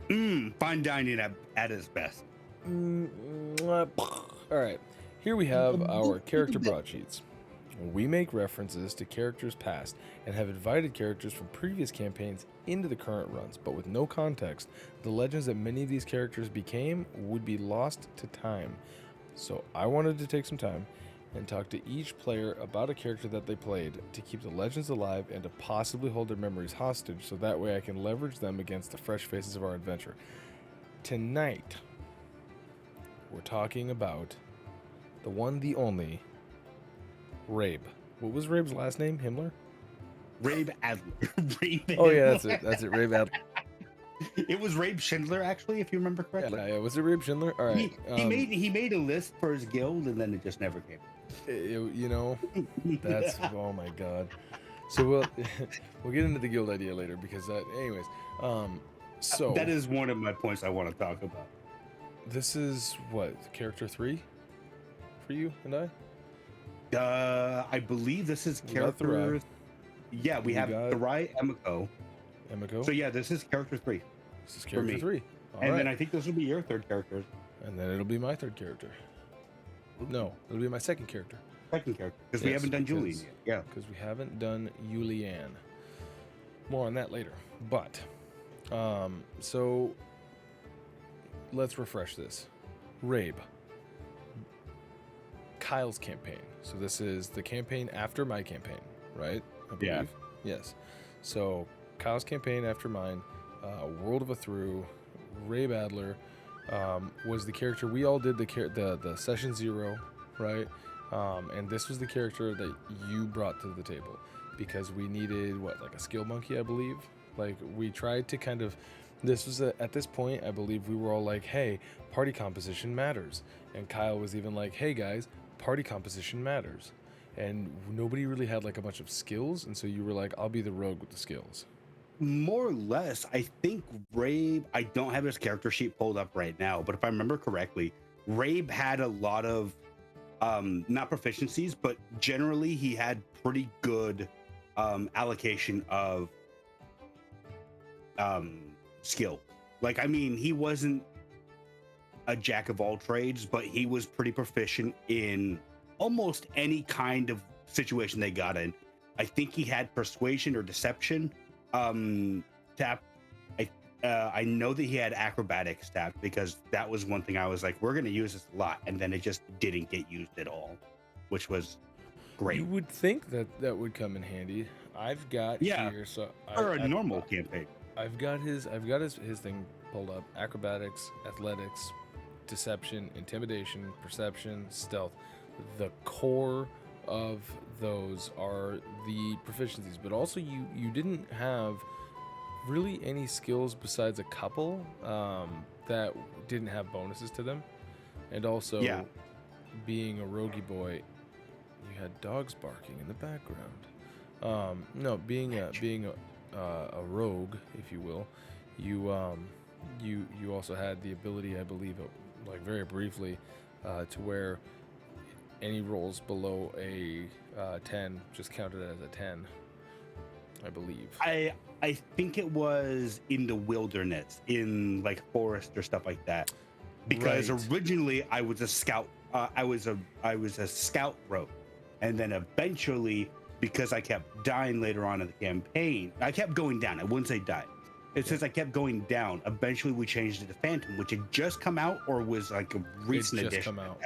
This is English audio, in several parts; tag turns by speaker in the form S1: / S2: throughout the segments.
S1: Fine dining at its best.
S2: All right, here we have our character broadsheets. We make references to characters past and have invited characters from previous campaigns into the current runs, but with no context, the legends that many of these characters became would be lost to time. So I wanted to take some time and talk to each player about a character that they played to keep the legends alive and to possibly hold their memories hostage so that way I can leverage them against the fresh faces of our adventure. Tonight, we're talking about the one, the only, Rabe. What was Rabe's last name? Himmler?
S1: Rabe Adler. Rabe
S2: Oh yeah,
S1: Adler.
S2: that's it. Rabe Adler.
S1: It was Rabe Schindler, actually, if you remember correctly.
S2: Yeah, was it Rabe Schindler? All right.
S1: He made a list for his guild, and then it just never came.
S2: You know, that's oh my god. So we'll get into the guild idea later because anyways. So
S1: that is one of my points I want to talk about.
S2: This is what character 3 for you and I.
S1: I believe this is character. Yeah, we have Rai Emiko. So yeah, this is character 3.
S2: This is character 3.
S1: And then I think this will be your third character.
S2: And then it'll be my third character. No, it'll be my second character.
S1: Second character, because we haven't done Julian yet. Yeah,
S2: because we haven't done Julian. More on that later. But, so let's refresh this. Rabe. Kyle's campaign. So this is the campaign after my campaign, right? I believe.
S1: Yeah.
S2: Yes. So Kyle's campaign after mine, World of a Through, Rabe Adler was the character we all did the session 0, right? And this was the character that you brought to the table because we needed like a skill monkey, I believe. Like we tried to kind of. This was at this point, I believe we were all like, "Hey, party composition matters," and Kyle was even like, "Hey guys, party composition matters," and nobody really had like a bunch of skills, and so you were like, "I'll be the rogue with the skills."
S1: More or less, I think Rabe. I don't have his character sheet pulled up right now, but if I remember correctly, Rabe had a lot of not proficiencies, but generally he had pretty good allocation of skill. Like, I mean, he wasn't a jack of all trades, but he was pretty proficient in almost any kind of situation they got in. I think he had persuasion or deception tapped. I know that he had acrobatics tapped because that was one thing I was like, we're going to use this a lot, and then it just didn't get used at all, which was great.
S2: You would think that would come in handy. I've got here, so
S1: for a normal campaign.
S2: I've got his thing pulled up: acrobatics, athletics, deception, intimidation, perception, stealth. The core of those are the proficiencies, but also you didn't have really any skills besides a couple that didn't have bonuses to them, and also being a roguey boy, you had dogs barking in the background. No, being a rogue, if you will, you also had the ability, I believe, like very briefly, to where any rolls below a 10 just counted as a 10, I believe.
S1: I think it was in the wilderness, in like forest or stuff like that, because originally I was a scout. I was a scout rogue, and then eventually, because I kept dying later on in the campaign, I kept going down. I wouldn't say die. It says I kept going down. Eventually, we changed it to Phantom, which had just come out or was like a recent
S2: addition.
S1: Come
S2: out.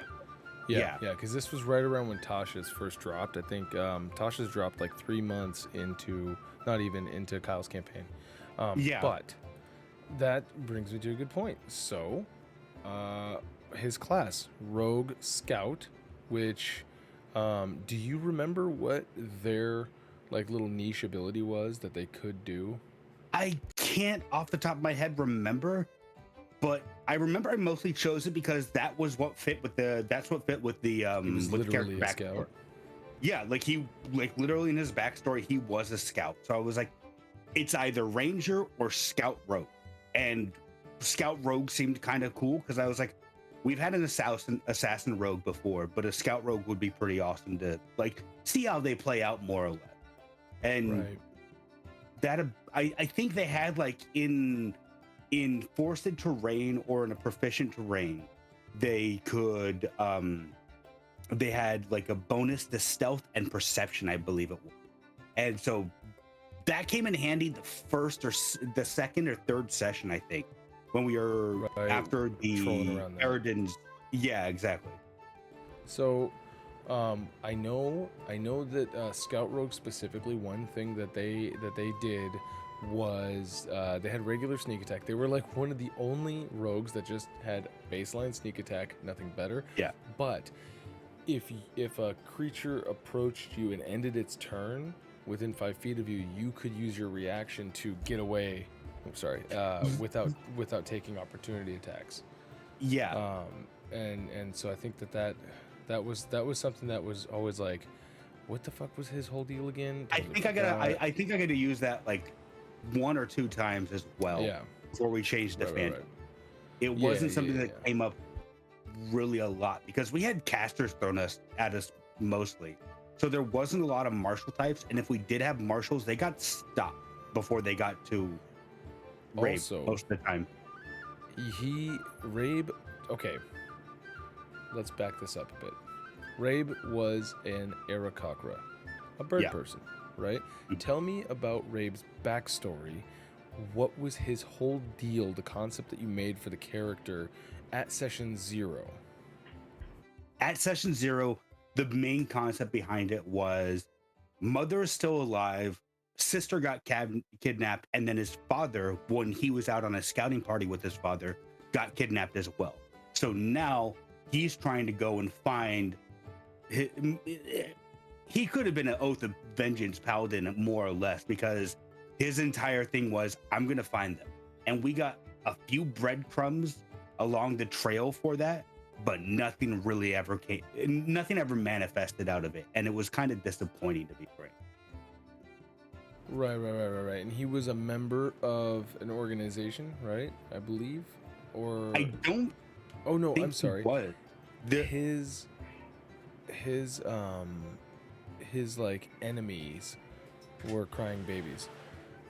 S2: Yeah, because this was right around when Tasha's first dropped. I think Tasha's dropped like 3 months into, not even into Kyle's campaign. But that brings me to a good point. So, his class, Rogue Scout, which, do you remember what their like little niche ability was that they could do?
S1: I can't off the top of my head remember, but I remember I mostly chose it because that was what fit with the. That's what fit with the with the character backstory. Yeah, like he literally in his backstory he was a scout. So I was like, it's either ranger or scout rogue, and scout rogue seemed kind of cool because I was like, we've had an assassin rogue before, but a scout rogue would be pretty awesome to like see how they play out more or less. And that I think they had like in in forested terrain or in a proficient terrain, they could they had like a bonus to stealth and perception, I believe it was. And so that came in handy the first or the second or third session, I think, when we were after the Eridans. Yeah, exactly.
S2: So I know that Scout Rogue specifically, one thing that they did was they had regular sneak attack. They were like one of the only rogues that just had baseline sneak attack, nothing better.
S1: Yeah.
S2: But if a creature approached you and ended its turn within 5 feet of you, you could use your reaction to get away. I'm sorry, without taking opportunity attacks.
S1: Yeah.
S2: And so I think that was something that was always like, what the fuck was his whole deal again?
S1: I think I gotta use that like 1 or 2 times as well.
S2: Yeah.
S1: Before we changed the Phantom. It wasn't something that came up really a lot because we had casters thrown at us mostly. So there wasn't a lot of martial types, and if we did have martials, they got stopped before they got to Rabe
S2: Also,
S1: most of the time.
S2: Rabe, okay, let's back this up a bit. Rabe was an Aarakocra, a bird person, right?
S1: Mm-hmm.
S2: Tell me about Rabe's backstory. What was his whole deal, the concept that you made for the character at session 0?
S1: At session 0, the main concept behind it was mother is still alive, sister got kidnapped, and then his father, when he was out on a scouting party with his father, got kidnapped as well. So now he's trying to go and find he could have been an Oath of Vengeance paladin more or less, because his entire thing was, I'm going to find them. And we got a few breadcrumbs along the trail for that, but nothing really ever manifested out of it. And it was kind of disappointing, to be frank.
S2: Right. And he was a member of an organization, right? I believe? Or
S1: I don't.
S2: Oh no, I'm sorry.
S1: What?
S2: His like enemies were crying babies.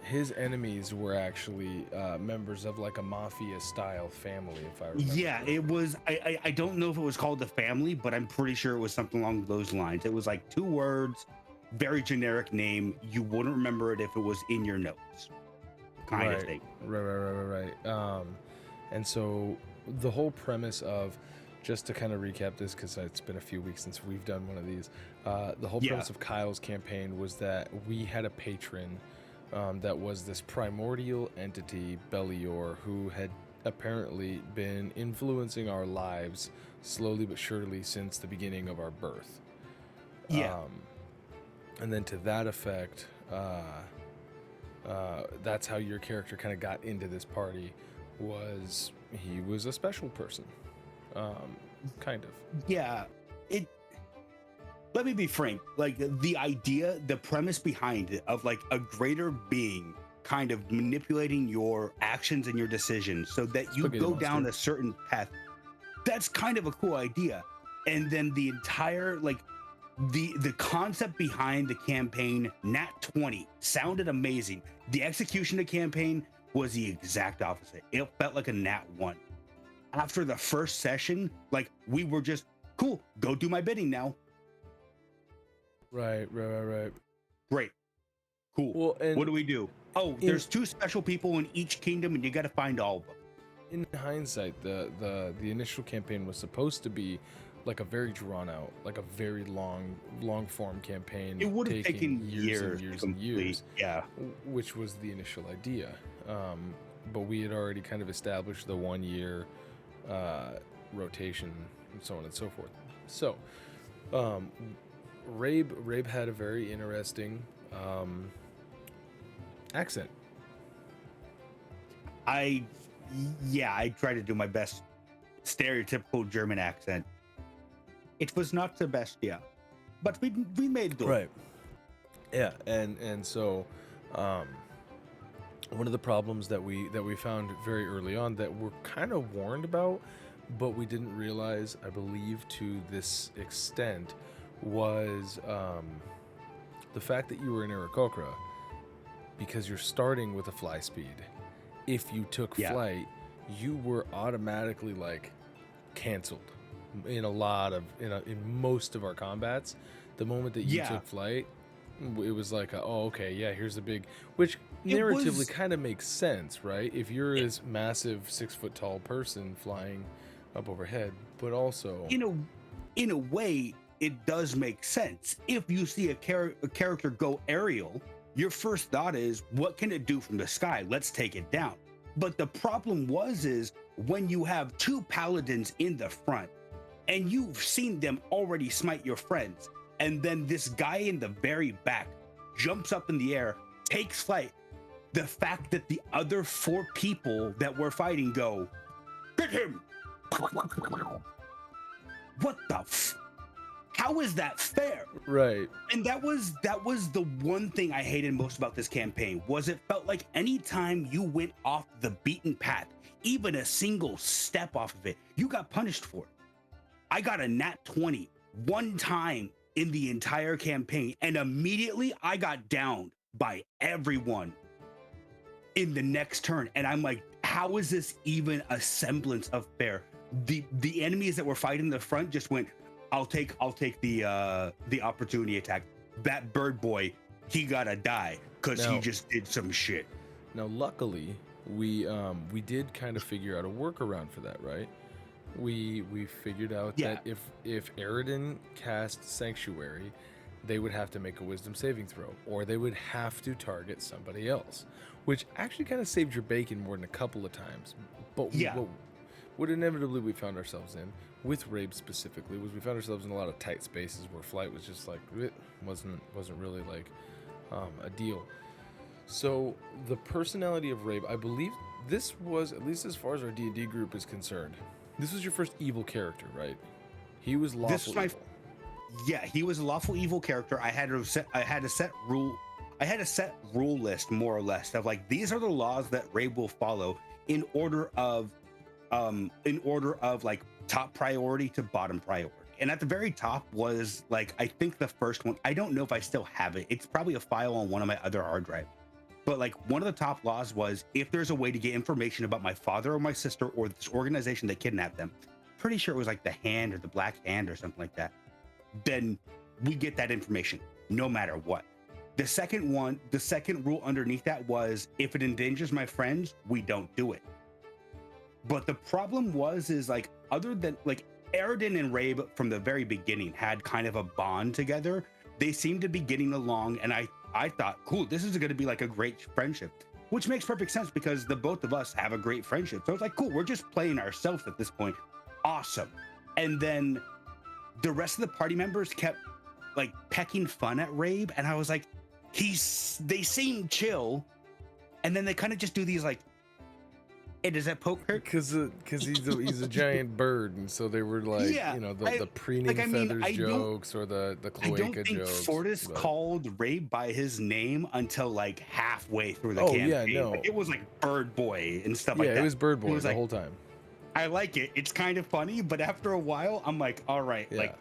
S2: His enemies were actually members of like a mafia style family, if I remember.
S1: Yeah, it was. I don't know if it was called the family, but I'm pretty sure it was something along those lines. It was like 2 words, very generic name. You wouldn't remember it if it was in your notes, kind of thing.
S2: Right. And so the whole premise of, just to kind of recap this, because it's been a few weeks since we've done one of these, the whole premise of Kyle's campaign was that we had a patron that was this primordial entity, Belior, who had apparently been influencing our lives slowly but surely since the beginning of our birth. And then to that effect, that's how your character kind of got into this party, was he was a special person. Kind of. Yeah.
S1: Let me be frank. Like the idea, the premise behind it of like a greater being kind of manipulating your actions and your decisions so that you go down a certain path. That's kind of a cool idea. And then the entire like the concept behind the campaign, Nat 20, sounded amazing. The execution of the campaign was the exact opposite. It felt like a Nat 1. After the first session, like we were just cool, go do my bidding now.
S2: Right.
S1: Great. Cool. Well, and what do we do? Oh, there's 2 special people in each kingdom and you got to find all of them.
S2: In hindsight, the initial campaign was supposed to be like a very drawn out, like a very long form campaign.
S1: It would have taken years and years. Yeah.
S2: Which was the initial idea. But we had already kind of established the 1 year rotation and so on and so forth. So, Rabe had a very interesting accent.
S1: I tried to do my best stereotypical German accent. It was not the best, but we made do.
S2: Right. Yeah, and so one of the problems that we found very early on that we're kind of warned about, but we didn't realize, I believe, to this extent, was the fact that you were in Aarakocra, because you're starting with a fly speed, if you took flight, you were automatically like canceled in most of our combats. The moment that you took flight, it was like, here's a big, which narratively kind of makes sense, right? If you're this massive 6 foot tall person flying up overhead, but also
S1: in a way, it does make sense. If you see a character go aerial, your first thought is, what can it do from the sky? Let's take it down. But the problem is when you have two paladins in the front and you've seen them already smite your friends, and then this guy in the very back jumps up in the air, takes flight, the fact that the other 4 people that were fighting go, get him! What the how is that fair?
S2: Right.
S1: And that was the one thing I hated most about this campaign, was it felt like anytime you went off the beaten path, even a single step off of it, you got punished for it. I got a nat 20 one time in the entire campaign, and immediately I got downed by everyone in the next turn. And I'm like, how is this even a semblance of fair? The enemies that were fighting in the front just went, I'll take the opportunity attack. That bird boy, he gotta die because he just did some shit.
S2: Now, luckily, we did kind of figure out a workaround for that, right? We figured out that if Eridan cast Sanctuary, they would have to make a Wisdom saving throw, or they would have to target somebody else, which actually kind of saved your bacon more than a couple of times. But what inevitably we found ourselves in, with Rabe specifically, was we found ourselves in a lot of tight spaces where flight was just like, it wasn't really like a deal. So the personality of Rabe, I believe this was, at least as far as our D&D group is concerned, this was your first evil character, right? He was lawful evil.
S1: Yeah, he was a lawful evil character. I had a set rule list, more or less, of like, these are the laws that Rabe will follow in order of like top priority to bottom priority. And at the very top was like, I think the first one, I don't know if I still have it. It's probably a file on one of my other hard drives. But like, one of the top laws was, if there's a way to get information about my father or my sister or this organization that kidnapped them, pretty sure it was like the Hand or the Black Hand or something like that, then we get that information no matter what. The second rule underneath that was, if it endangers my friends, we don't do it. But the problem is like, other than like, Eridan and Rabe from the very beginning had kind of a bond together. They seemed to be getting along, and I thought, cool, this is going to be like a great friendship, which makes perfect sense because the both of us have a great friendship. So it's like, cool, we're just playing ourselves at this point. Awesome. And then the rest of the party members kept like pecking fun at Rabe, and I was like, they seem chill, and then they kind of just do these like, hey, does that poker?
S2: Because he's a giant bird, and so they were like, the preening feathers jokes or the cloaca jokes. I don't think
S1: Fortis called Rabe by his name until like halfway through the campaign. Yeah, no. Like, it was like Bird Boy and stuff like that.
S2: Yeah, it was Bird Boy the whole time.
S1: I like it. It's kind of funny, but after a while, I'm like, all right, like,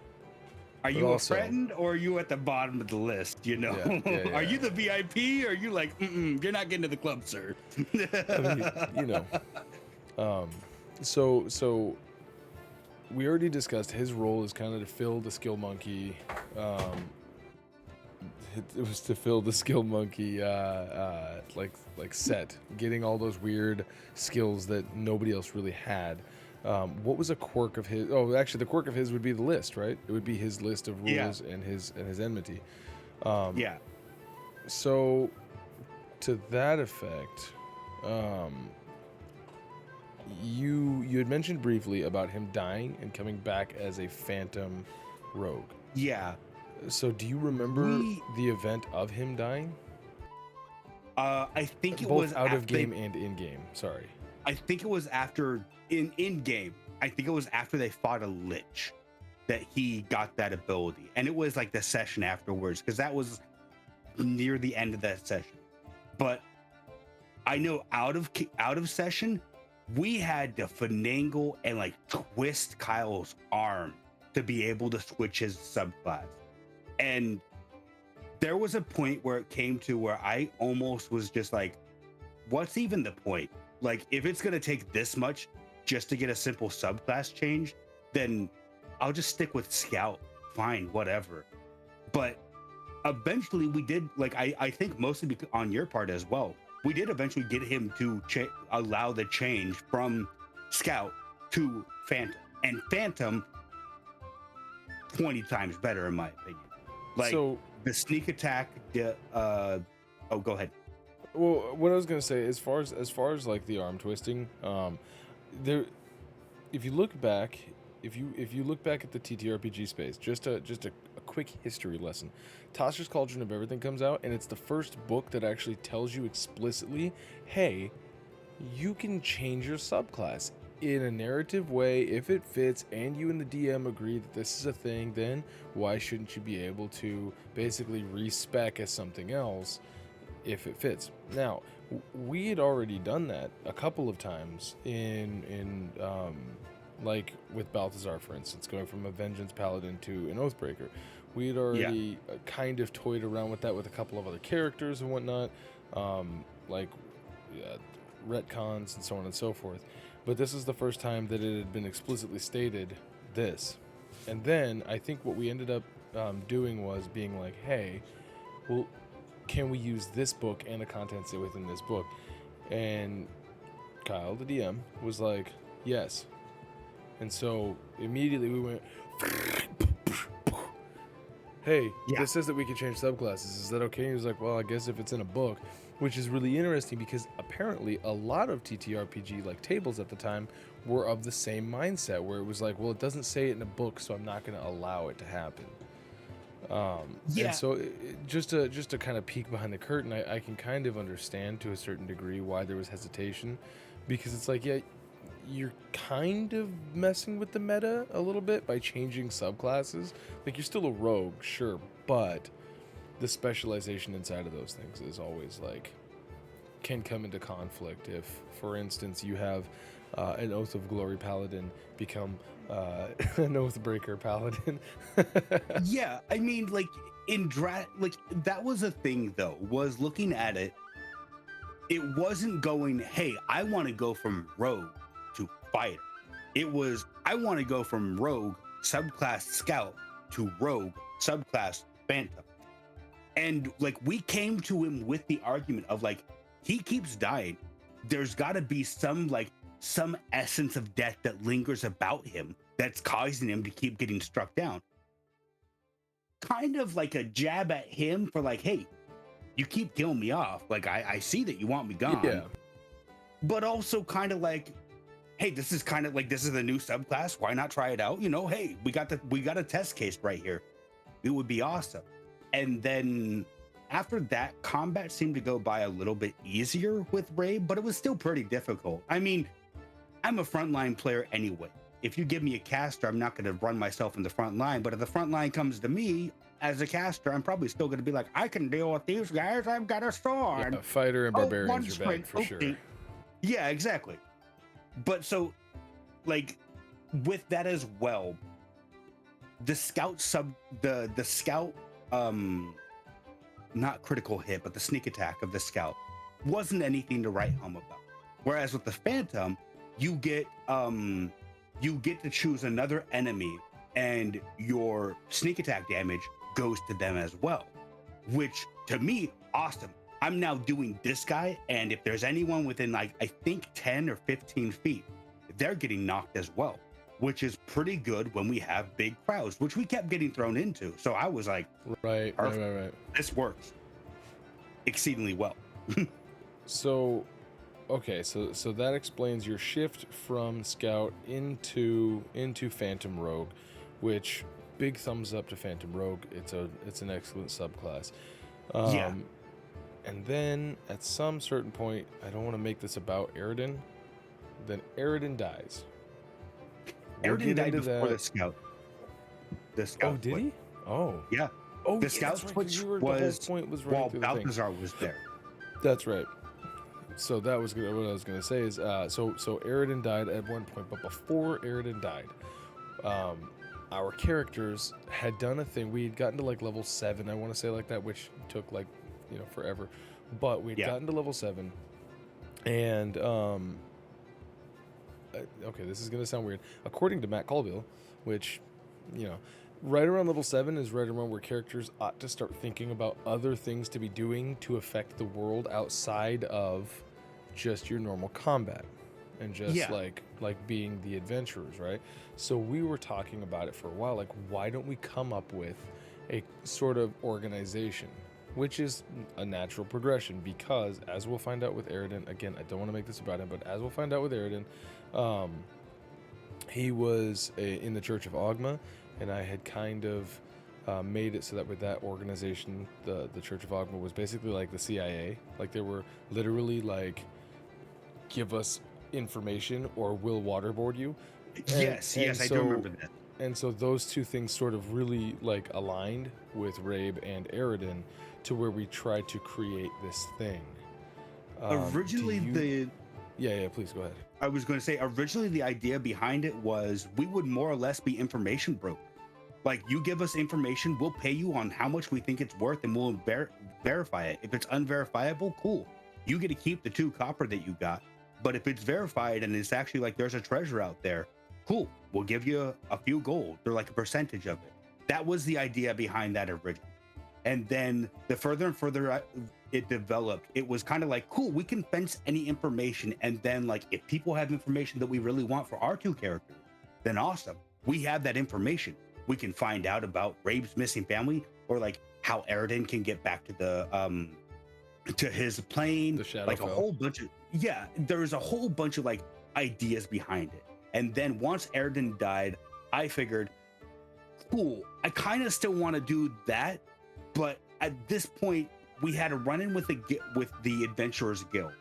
S1: are you a friend or are you at the bottom of the list? You know, are you the VIP or are you like, you're not getting to the club, sir?
S2: So we already discussed his role is kind of to fill the skill monkey. It was to fill the skill monkey like set, getting all those weird skills that nobody else really had. What was a quirk of his? Oh, actually, the quirk of his would be the list, right? It would be his list of rules and his enmity. So, to that effect, you had mentioned briefly about him dying and coming back as a phantom rogue.
S1: Yeah.
S2: So, do you remember the event of him dying?
S1: I think it
S2: both
S1: was
S2: out of game and in game. Sorry.
S1: I think it was after in game. I think it was after they fought a lich that he got that ability, and it was like the session afterwards, because that was near the end of that session. But I know out of session, we had to finagle and like twist Kyle's arm to be able to switch his subclass, and there was a point where it came to where I almost was just like, what's even the point? Like, if it's gonna take this much just to get a simple subclass change, then I'll just stick with Scout. Fine, whatever. But eventually we did, like, I think mostly on your part as well, we did eventually get him to allow the change from Scout to Phantom. And Phantom, 20 times better in my opinion. Like, so, the sneak attack, oh, go ahead.
S2: Well, what I was gonna say, as far as like the arm twisting, there, if you look back at the TTRPG space, just a quick history lesson. Tasha's Cauldron of Everything comes out, and it's the first book that actually tells you explicitly, hey, you can change your subclass in a narrative way if it fits, and you and the DM agree that this is a thing. Then why shouldn't you be able to basically respec as something else if it fits? Now, we had already done that a couple of times in like with Balthazar, for instance, going from a Vengeance Paladin to an Oathbreaker. We had already kind of toyed around with that with a couple of other characters and whatnot, like retcons and so on and so forth. But this is the first time that it had been explicitly stated this. And then I think what we ended up doing was being like, hey, well, can we use this book and the contents within this book? And Kyle, the DM, was like, yes. And so immediately we went, hey, this says that we can change subclasses. Is that okay? He was like, well, I guess if it's in a book, which is really interesting because apparently a lot of TTRPG like tables at the time were of the same mindset where it was like, well, it doesn't say it in a book, so I'm not going to allow it to happen. And so just to kind of peek behind the curtain, I can kind of understand to a certain degree why there was hesitation, because it's like, yeah, you're kind of messing with the meta a little bit by changing subclasses. Like, you're still a rogue, sure, but the specialization inside of those things is always like, can come into conflict if, for instance, you have an Oath of Glory Paladin become an Oathbreaker Paladin.
S1: Yeah, I mean, like, like, that was a thing, though, was looking at it, it wasn't going, hey, I want to go from rogue to fighter. It was, I want to go from rogue subclass Scout to rogue subclass Phantom. And, like, we came to him with the argument of, like, he keeps dying. There's got to be some essence of death that lingers about him that's causing him to keep getting struck down. Kind of like a jab at him for, like, hey, you keep killing me off. Like, I see that you want me gone. Yeah. But also kind of like, hey, this is kind of like, this is the new subclass. Why not try it out? You know, hey, we got a test case right here. It would be awesome. And then after that, combat seemed to go by a little bit easier with Rabe, but it was still pretty difficult. I mean, I'm a frontline player anyway. If you give me a caster, I'm not going to run myself in the front line. But if the front line comes to me as a caster, I'm probably still going to be like, I can deal with these guys. I've got a sword.
S2: Yeah, fighter and barbarians are back for sure.
S1: Yeah, exactly. But so, like, with that as well, the scout not critical hit, but the sneak attack of the scout wasn't anything to write home about. Whereas with the Phantom, you get to choose another enemy, and your sneak attack damage goes to them as well, which to me, awesome. I'm now doing this guy, and if there's anyone within, like, I think 10 or 15 feet, they're getting knocked as well, which is pretty good when we have big crowds, which we kept getting thrown into. So I was like, right. This works exceedingly well.
S2: So that explains your shift from Scout into Phantom Rogue, which, big thumbs up to Phantom Rogue. It's an excellent subclass. And then at some certain point, I don't want to make this about Aridin, then Aridin dies.
S1: Aridin died before the Scout. The Scout.
S2: Oh, did he? Oh.
S1: Yeah.
S2: Oh,
S1: the Scout switch was while Balthazar was there.
S2: That's right. So that was what I was going to say is, so Aridin died at one point, but before Aridin died, our characters had done a thing. We had gotten to like level 7, I want to say, like that, which took like, forever. But we had gotten to level 7, And okay, this is gonna sound weird. According to Matt Colville, which, you know, right around level 7 is right around where characters ought to start thinking about other things to be doing to affect the world outside of just your normal combat and just like being the adventurers, right? So we were talking about it for a while, like, why don't we come up with a sort of organization, which is a natural progression, because as we'll find out with Aridin, again, I don't want to make this about him, but as we'll find out with Aridin, he was in the Church of Ogma, and I had kind of made it so that with that organization, the Church of Ogma was basically like the CIA. Like, they were literally like, give us information or we'll waterboard you.
S1: Yes, I do remember that.
S2: And so those two things sort of really like aligned with Rabe and Aridin to where we tried to create this thing.
S1: Originally,
S2: Yeah, please go ahead.
S1: I was going to say, originally the idea behind it was we would more or less be information broker. Like, you give us information, we'll pay you on how much we think it's worth, and we'll verify it. If it's unverifiable, cool. You get to keep the 2 copper that you got. But if it's verified and it's actually like there's a treasure out there, cool. We'll give you a few gold or like a percentage of it. That was the idea behind that originally. And then the further and further it developed, it was kind of like, cool, we can fence any information. And then, like, if people have information that we really want for our 2 characters, then awesome. We have that information. We can find out about Rabe's missing family, or like how Aridin can get back to the to his plane. Like a whole bunch of there's a whole bunch of like ideas behind it. And then once Aridin died, I figured, cool, I kind of still want to do that, but at this point we had a run-in with the Adventurers Guild.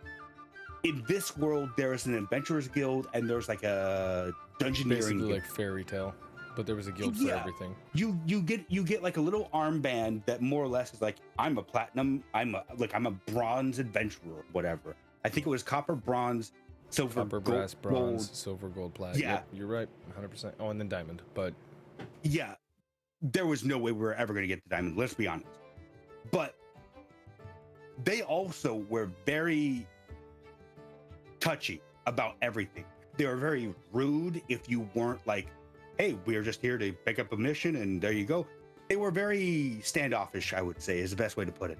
S1: In this world, there is an Adventurers Guild, and there's like a dungeoneering
S2: basically
S1: guild.
S2: Like Fairy Tale, but there was a guild for everything.
S1: You get like a little armband that more or less is like, I'm a platinum, I'm a bronze adventurer, whatever. I think it was copper, bronze, silver,
S2: copper, brass, bronze, silver, gold, platinum. Yeah, yep, you're right, 100%. Oh, and then diamond, but
S1: yeah, there was no way we were ever going to get the diamond. Let's be honest. But they also were very touchy about everything. They were very rude if you weren't like, hey, we're just here to pick up a mission and there you go. They were very standoffish, I would say, is the best way to put it.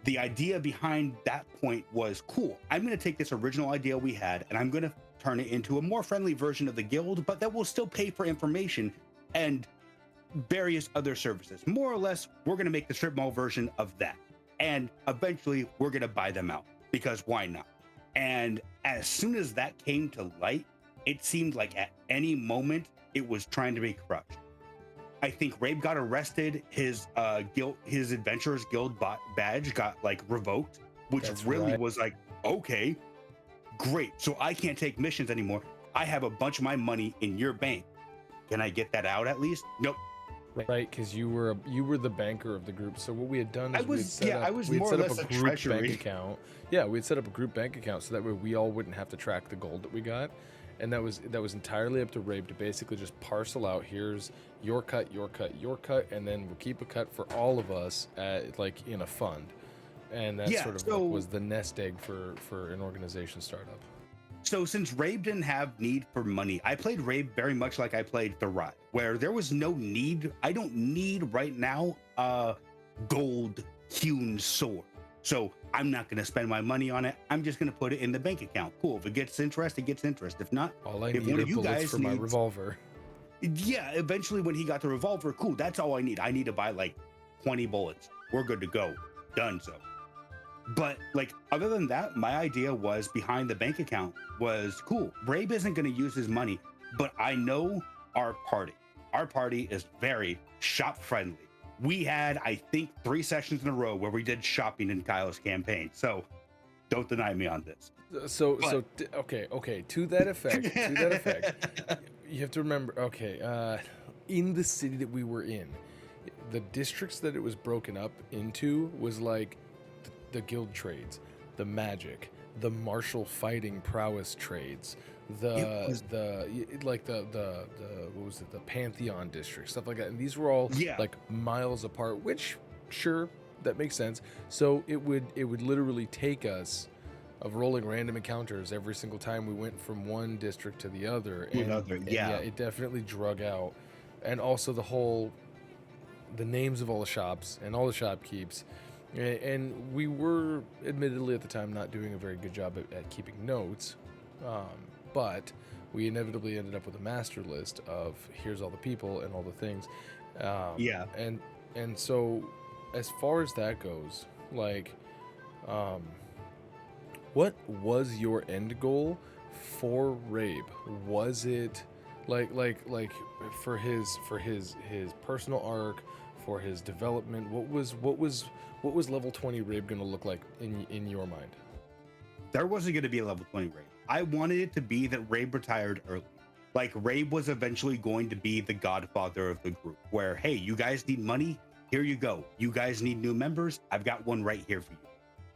S1: The idea behind that point was, cool, I'm going to take this original idea we had and I'm going to turn it into a more friendly version of the guild, but that will still pay for information and various other services. More or less, we're going to make the strip mall version of that. And eventually we're going to buy them out, because why not? And as soon as that came to light, it seemed like at any moment it was trying to be crushed. I think Rabe got arrested. His Adventurers Guild badge got like revoked, which was like, okay, great. So I can't take missions anymore. I have a bunch of my money in your bank. Can I get that out at least? Nope.
S2: Right, because you were the banker of the group. So what we had done is we had
S1: set up a group
S2: bank account. Yeah, we had set up a group bank account so that way we all wouldn't have to track the gold that we got. And that was entirely up to Rabe to basically just parcel out, here's your cut, your cut, your cut, and then we'll keep a cut for all of us at, like, in a fund. And that was the nest egg for an organization startup.
S1: So since Rabe didn't have need for money, I played Rabe very much like I played the Rabe, where there was no need. I don't need right now a gold hewn sword. So I'm not going to spend my money on it. I'm just going to put it in the bank account. Cool. If it gets interest, it gets interest. If not,
S2: all I need are bullets for my revolver.
S1: Yeah, eventually when he got the revolver, cool. That's all I need. I need to buy like 20 bullets. We're good to go. Done so. But like, other than that, my idea was behind the bank account was, cool, Rabe isn't going to use his money, but I know our party is very shop friendly. We had, I think, 3 sessions in a row where we did shopping in Kyle's campaign. So don't deny me on this.
S2: Okay. To that effect, you have to remember, in the city that we were in, the districts that it was broken up into was like the guild trades, the magic, the martial fighting prowess trades, the Pantheon district, stuff like that. And these were all like miles apart, which sure, that makes sense. So it would literally take us rolling random encounters every single time we went from one district to the other. And yeah, it definitely drug out. And also the names of all the shops and all the shopkeeps. And we were admittedly at the time not doing a very good job at keeping notes. But we inevitably ended up with a master list of here's all the people and all the things. And so as far as that goes, like, what was your end goal for Rabe? Was it like for his personal arc, for his development? What was level 20 Rabe going to look like in your mind?
S1: There wasn't going to be a level 20 Rabe. I wanted it to be that Rabe retired early. Like, Rabe was eventually going to be the godfather of the group, where, hey, you guys need money? Here you go. You guys need new members? I've got one right here for you.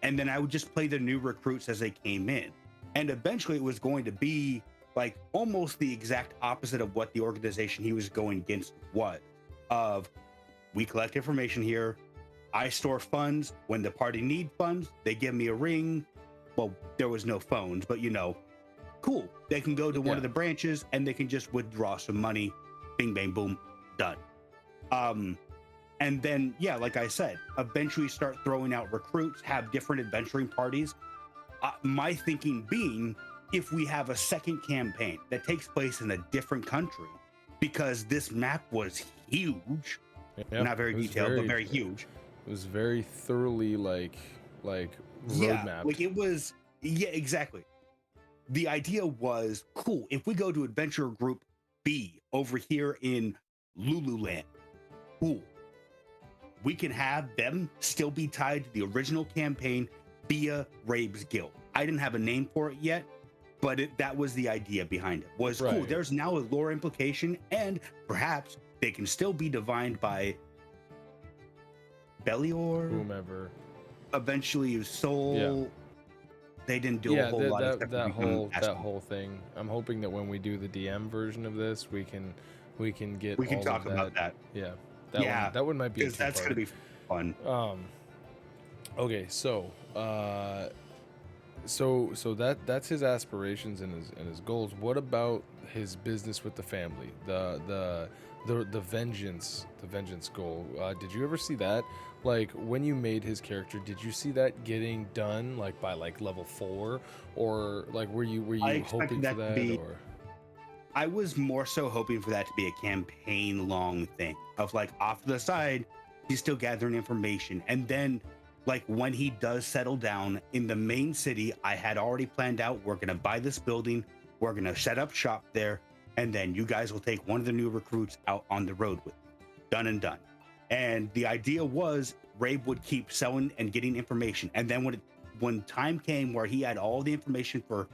S1: And then I would just play the new recruits as they came in. And eventually it was going to be like almost the exact opposite of what the organization he was going against was. Of, we collect information here, I store funds. When the party need funds, they give me a ring. Well, there was no phones, but cool. They can go to one of the branches and they can just withdraw some money. Bing, bang, boom, done. And then, like I said, eventually start throwing out recruits, have different adventuring parties. My thinking being, if we have a second campaign that takes place in a different country, because this map was huge, not very detailed, but very huge.
S2: It was very thoroughly like roadmap.
S1: Like it was, exactly. The idea was, cool, if we go to Adventure Group B over here in Lululand, cool. We can have them still be tied to the original campaign via Rabe's Guild. I didn't have a name for it yet, but that was the idea behind it. Was cool. There's now a lore implication, and perhaps they can still be divined by Belior,
S2: whomever.
S1: Eventually, Soul. Yeah. They didn't do a whole lot of stuff.
S2: That whole thing. I'm hoping that when we do the DM version of this, we can
S1: talk about that.
S2: Yeah. That one might be,
S1: because that's going to be fun.
S2: Okay, so that's his aspirations and his goals. What about his business with the family? The vengeance goal. Did you ever see that? Like, when you made his character, did you see that getting done like by like level 4, or like were you hoping for that? Or
S1: I was more so hoping for that to be a campaign long thing of like off to the side, he's still gathering information. And then like when he does settle down in the main city, I had already planned out, we're going to buy this building, we're going to set up shop there, and then you guys will take one of the new recruits out on the road with me. Done and done. And the idea was Rabe would keep selling and getting information. And then when time came where he had all the information for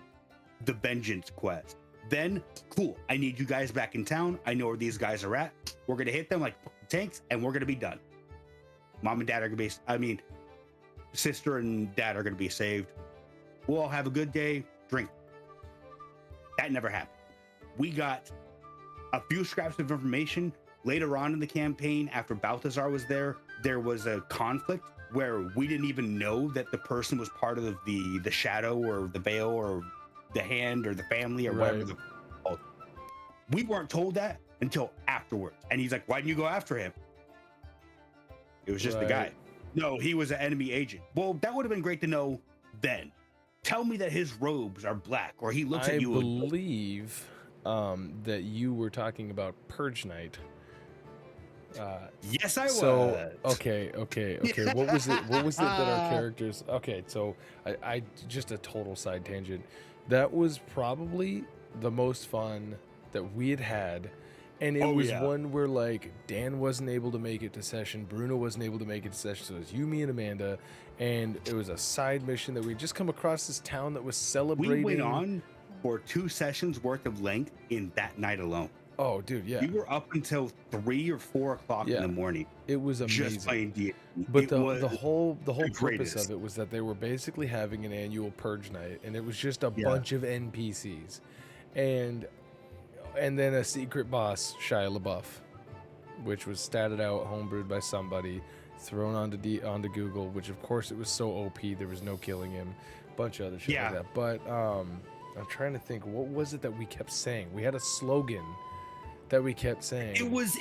S1: the vengeance quest, then cool, I need you guys back in town. I know where these guys are at. We're going to hit them like tanks and we're going to be done. Mom and dad are going to be, sister and dad are going to be saved. We'll all have a good day, drink. That never happened. We got a few scraps of information later on in the campaign. After Balthazar was there was a conflict where we didn't even know that the person was part of the shadow or the veil or the hand or the family or whatever. We weren't told that until afterwards. And he's like, why didn't you go after him? It was just the guy. No, he was an enemy agent. Well, that would have been great to know then. Tell me that his robes are black, or he looks at you.
S2: I believe that you were talking about Purge Night.
S1: Yes, I was.
S2: Okay. What was it that our characters? Okay, so I just a total side tangent. That was probably the most fun that we had. And it was one where like Dan wasn't able to make it to session, Bruno wasn't able to make it to session, so it was you, me, and Amanda, and it was a side mission that we just come across this town that was celebrating.
S1: We went on for 2 sessions worth of length in that night alone.
S2: Oh, dude, yeah.
S1: We were up until 3 or 4 o'clock in the morning.
S2: It was amazing.
S1: Just playing D&D.
S2: But the whole purpose of it was that they were basically having an annual purge night, and it was just a bunch of NPCs, and then a secret boss, Shia LaBeouf, which was statted out, homebrewed by somebody, thrown onto Google, which of course it was so OP there was no killing him. bunch of other shit like that. But I'm trying to think, what was it that we kept saying? We had a slogan that we kept saying.
S1: It was.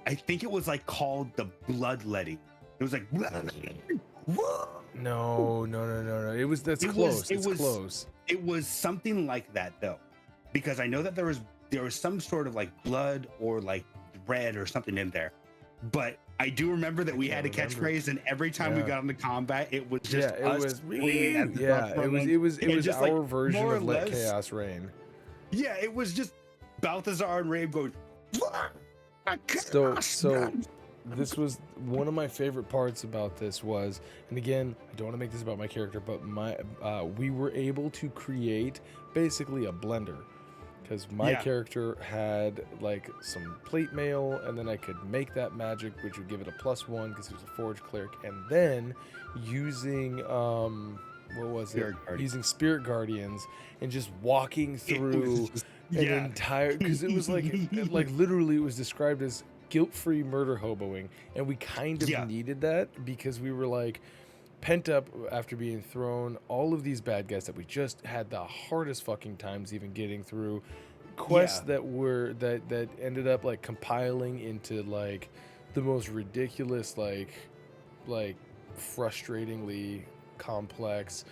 S1: I think it was like called the bloodletting. It was like.
S2: No. That's close. It's close.
S1: It was something like that though, because I know that there was some sort of like blood or like red or something in there, but I do remember that we had a catchphrase, and every time we got into combat, it was just
S2: it was our like, version of Let Chaos Reign.
S1: Yeah, it was just Balthazar and Rabe going.
S2: So this was one of my favorite parts about this was, and again, I don't want to make this about my character, but we were able to create basically a blender, because my character had like some plate mail, and then I could make that magic, which would give it a +1 because he was a forge cleric, and then using using spirit guardians and just walking through an entire, because it was like literally it was described as guilt-free murder hoboing, and we kind of needed that because we were like pent up after being thrown all of these bad guys that we just had the hardest fucking times even getting through, quests that ended up like compiling into like the most ridiculous like frustratingly complex,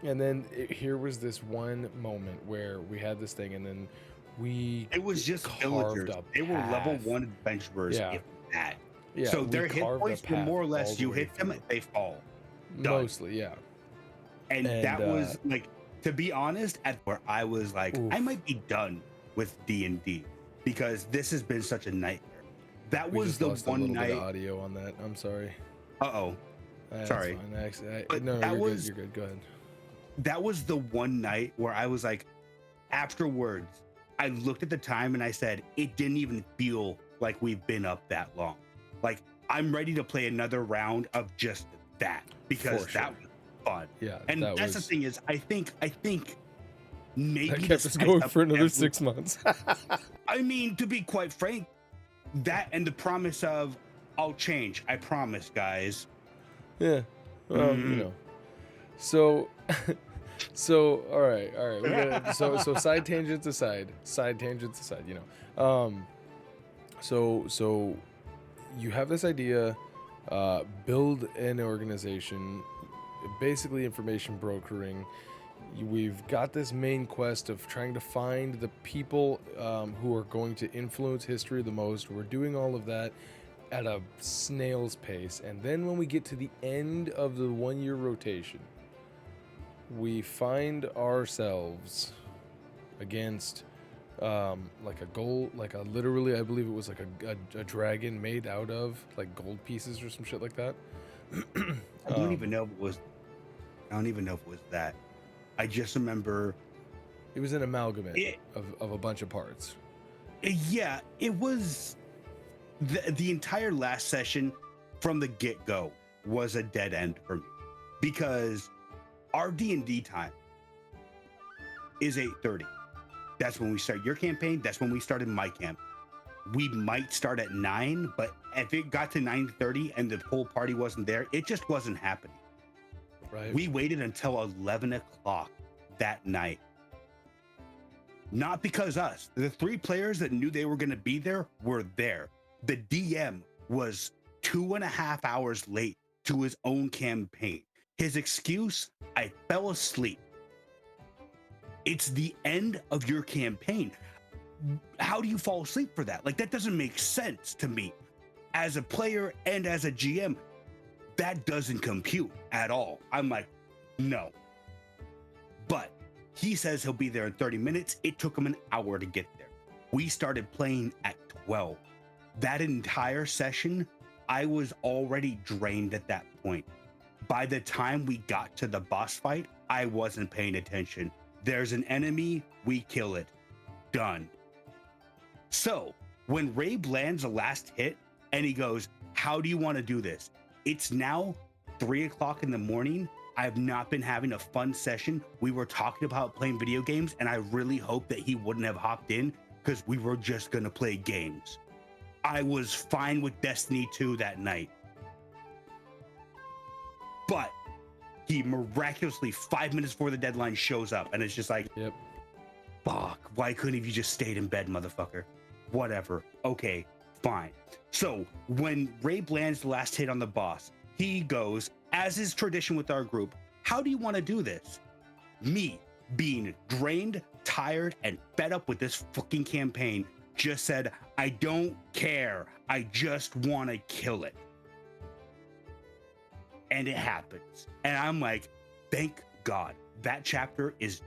S2: and then here was this one moment where we had this thing, and then it was just villagers. They were level 1 adventurers, if that. Yeah, so their hit points were more or less, you hit them, they fall. Done. Mostly, yeah.
S1: And that was like, to be honest, at where I was like, I might be done with D&D because this has been such a nightmare. That was the one night.
S2: Bit of audio on that. I'm sorry.
S1: Sorry.
S2: You're good. Go ahead.
S1: That was the one night where I was like, afterwards, I looked at the time and I said, it didn't even feel like we've been up that long. Like, I'm ready to play another round of just that because that was fun.
S2: Yeah.
S1: And that's the thing is, I think maybe
S2: that kept us going for another 6 months.
S1: I mean, to be quite frank, that and the promise of I'll change. I promise, guys.
S2: Yeah. Well, you know. So all right. So side tangents aside, you know. So you have this idea, build an organization, basically information brokering. We've got this main quest of trying to find the people who are going to influence history the most. We're doing all of that at a snail's pace. And then when we get to the end of the 1-year rotation, we find ourselves against like a gold, like a literally, I believe it was like a dragon made out of like gold pieces or some shit like that.
S1: I don't even know if it was that. I just remember
S2: it was an amalgamate of a bunch of parts.
S1: Yeah, it was the entire last session from the get-go was a dead end for me because our D&D time is 8:30. That's when we start your campaign. That's when we started my camp. We might start at 9, but if it got to 9:30 and the whole party wasn't there, it just wasn't happening.
S2: Right.
S1: We waited until 11 o'clock that night. Not because us. The 3 players that knew they were going to be there were there. The DM was 2.5 hours late to his own campaign. His excuse, I fell asleep. It's the end of your campaign. How do you fall asleep for that? Like, that doesn't make sense to me. As a player and as a GM, that doesn't compute at all. I'm like, no. But he says he'll be there in 30 minutes. It took him an hour to get there. We started playing at 12. That entire session, I was already drained at that point. By the time we got to the boss fight, I wasn't paying attention. There's an enemy, we kill it. Done. So when Rabe lands the last hit and he goes, how do you want to do this? It's now 3 o'clock in the morning. I've not been having a fun session. We were talking about playing video games, and I really hope that he wouldn't have hopped in because we were just going to play games. I was fine with Destiny 2 that night. but he miraculously 5 minutes before the deadline shows up, and it's just like,
S2: yep.
S1: Fuck, why couldn't you just stayed in bed, motherfucker? Whatever. Okay, fine. So when Rabe lands the last hit on the boss, he goes, as is tradition with our group, how do you want to do this? Me, being drained, tired, and fed up with this fucking campaign, just said, I don't care. I just want to kill it. And it happens. And I'm like, thank God that chapter is